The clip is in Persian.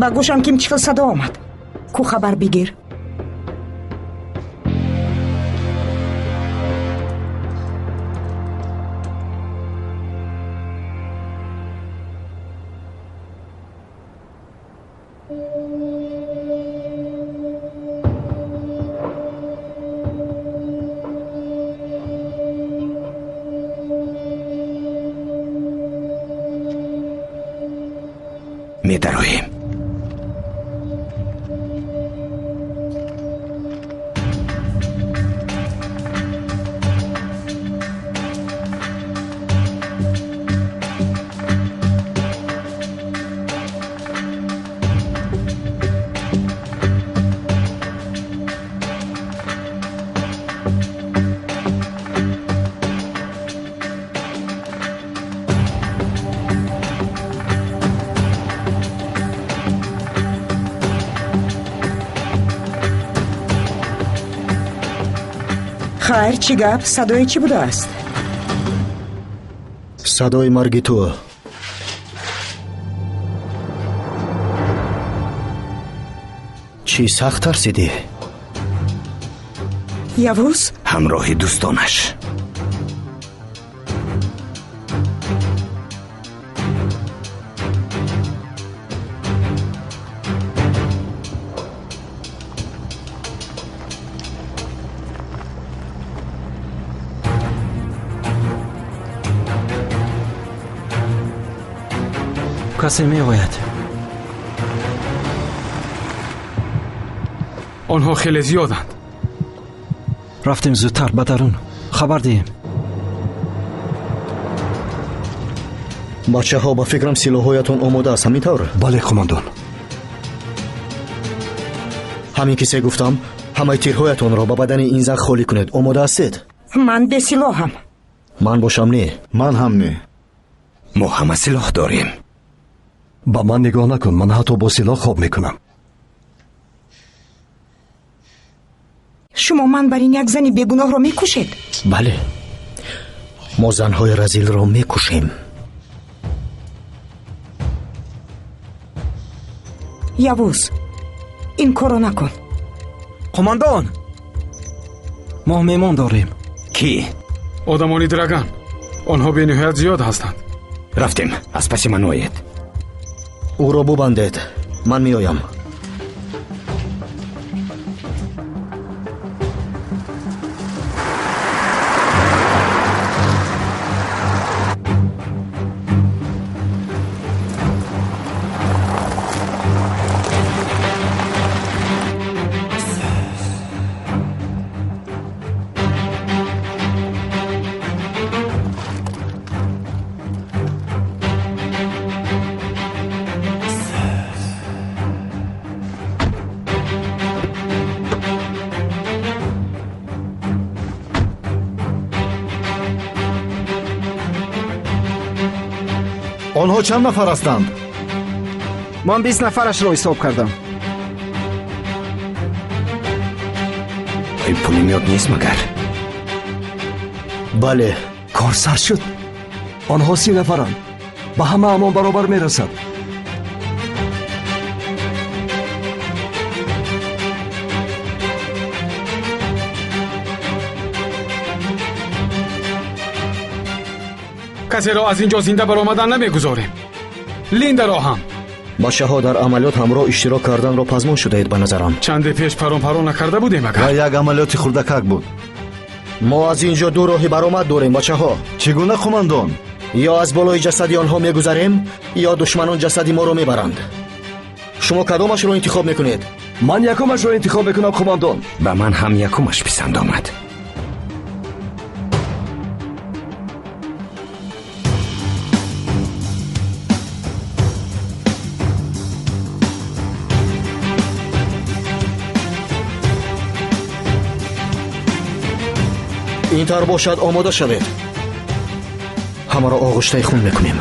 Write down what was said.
با گوشم کیم چیخل صدا آمد. کو خبر بگیر. می‌درویم. خیر چی گپ؟ صدای چی بوده است؟ صدای مرگ تو. چی سخت ترسیدی؟ یوز؟ همراه دوستانش. کسی می آید. آنها خیلی زیادند. رفتیم زودتر به درون خبر دهیم. بچه ها با فکرم سلاحهایتون آماده است همینطور؟ بله قماندان. همین که گفتم همه تیرهایتون را با بدن این زن خالی کنید. آماده هستید؟ من به سلاحم. من باشم نه. من هم نه. ما همه سلاح داریم. با من نگاه نکن، من حتی با سلاح خواب میکنم. شما من بر این یک زنی بیگناه را میکشید؟ بله، ما زنهای رزیل را میکشیم. یوز این کارو نکن. قماندان ما میمان داریم. کی؟ آدمانی درگان. آنها به نهایت زیاد هستند. رفتیم. از پس من آید. او را ببندید. من میایم. آنها چند نفر هستند؟ من 20 نفرش را حساب کردم. این پولیمیوت نیست مگر؟ بله. کار سر شد. آنها 30 نفرند. به همه امان برابر میرسد. کسی را از اینجا زنده برآمدن نمیگذاریم. لیندا را هم. بچه ها در عملیات همراه اشتراک کردن را پزمان شده اید به نظرم. چند پیش پرون نکرده بودیم و اگر؟ یک عملیات خردکک بود. ما از اینجا دو راهی برآمد داریم بچه ها. چگونه قماندان؟ یا از بالای جسدی آنها میگذریم یا دشمنان جسدی ما را میبرند. شما کدامش را انتخاب میکنید؟ من یکمش را انتخاب میکنم قماندان. به من هم یکمش پسند آمد. اینطور باشد آماده شوید. همه را آغشته خون میکنیم.